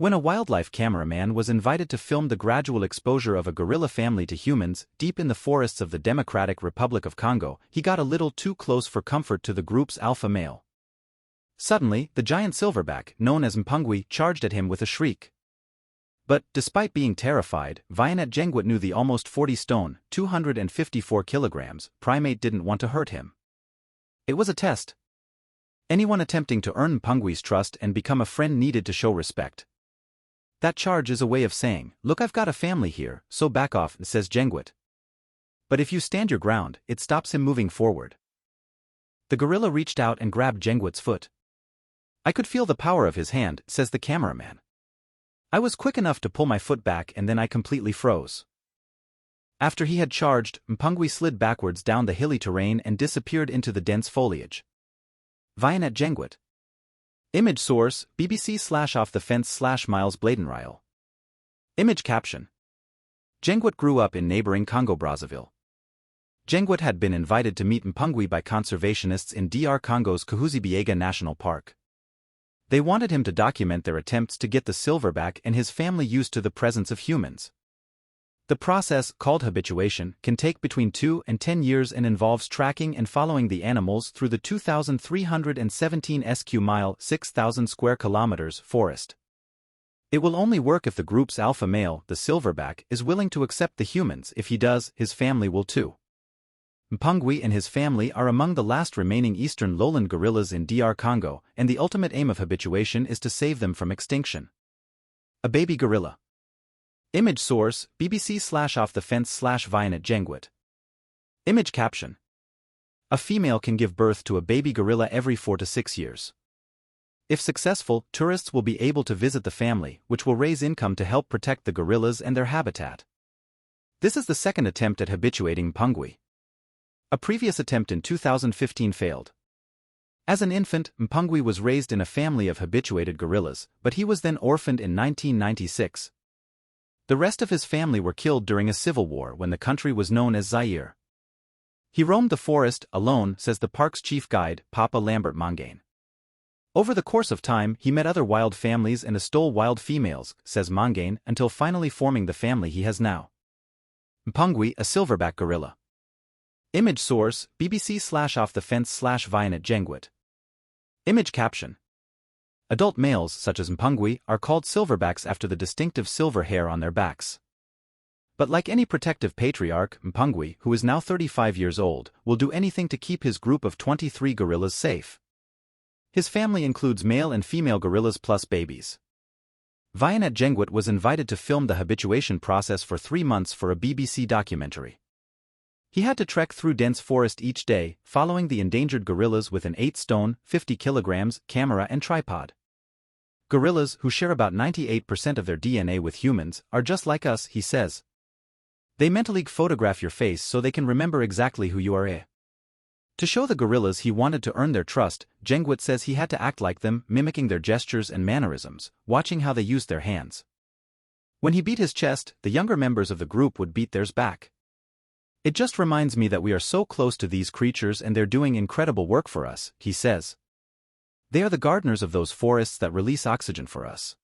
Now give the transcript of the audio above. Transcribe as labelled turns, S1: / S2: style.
S1: When a wildlife cameraman was invited to film the gradual exposure of a gorilla family to humans deep in the forests of the Democratic Republic of Congo, he got a little too close for comfort to the group's alpha male. Suddenly, the giant silverback, known as Mpungwe, charged at him with a shriek. But, despite being terrified, Vianet Djenguet knew the almost 40-stone, 254 kilograms, primate didn't want to hurt him. It was a test. Anyone attempting to earn Mpungwe's trust and become a friend needed to show respect. That charge is a way of saying, "Look, I've got a family here, so back off," says Djenguet. But if you stand your ground, it stops him moving forward. The gorilla reached out and grabbed Djenguet's foot. "I could feel the power of his hand," says the cameraman. "I was quick enough to pull my foot back and then I completely froze." After he had charged, Mpungwe slid backwards down the hilly terrain and disappeared into the dense foliage. Vianet Djenguet. Image source, BBC/off-the-fence/Miles Bladenryle. Image caption. Djenguet grew up in neighboring Congo-Brazzaville. Djenguet had been invited to meet Mpungwe by conservationists in DR Congo's Kahuzi-Biega National Park. They wanted him to document their attempts to get the silverback and his family used to the presence of humans. The process, called habituation, can take between 2 and 10 years and involves tracking and following the animals through the 2,317 sq-mile 6,000 square kilometers forest. It will only work if the group's alpha male, the silverback, is willing to accept the humans. If he does, his family will too. Mpungwe and his family are among the last remaining eastern lowland gorillas in DR Congo, and the ultimate aim of habituation is to save them from extinction. A baby gorilla. Image source, BBC/off-the-fence/Vianet Djenguet. Image caption. A female can give birth to a baby gorilla every 4 to 6 years. If successful, tourists will be able to visit the family, which will raise income to help protect the gorillas and their habitat. This is the second attempt at habituating Mpungwe. A previous attempt in 2015 failed. As an infant, Mpungwe was raised in a family of habituated gorillas, but he was then orphaned in 1996. The rest of his family were killed during a civil war when the country was known as Zaire. He roamed the forest alone, says the park's chief guide, Papa Lambert Mangane. Over the course of time, he met other wild families and stole wild females, says Mangane, until finally forming the family he has now. Mpungwe, a silverback gorilla. Image source, BBC/off-the-fence/Vianet Djenguet. Image caption. Adult males, such as Mpungwe, are called silverbacks after the distinctive silver hair on their backs. But like any protective patriarch, Mpungwe, who is now 35 years old, will do anything to keep his group of 23 gorillas safe. His family includes male and female gorillas plus babies. Vianet Djenguet was invited to film the habituation process for 3 months for a BBC documentary. He had to trek through dense forest each day, following the endangered gorillas with an 8-stone, 50 kilograms, camera and tripod. Gorillas, who share about 98% of their DNA with humans, are just like us, he says. They mentally photograph your face so they can remember exactly who you are. To show the gorillas he wanted to earn their trust, Djenguet says he had to act like them, mimicking their gestures and mannerisms, watching how they used their hands. When he beat his chest, the younger members of the group would beat theirs back. "It just reminds me that we are so close to these creatures and they're doing incredible work for us," he says. "They are the gardeners of those forests that release oxygen for us."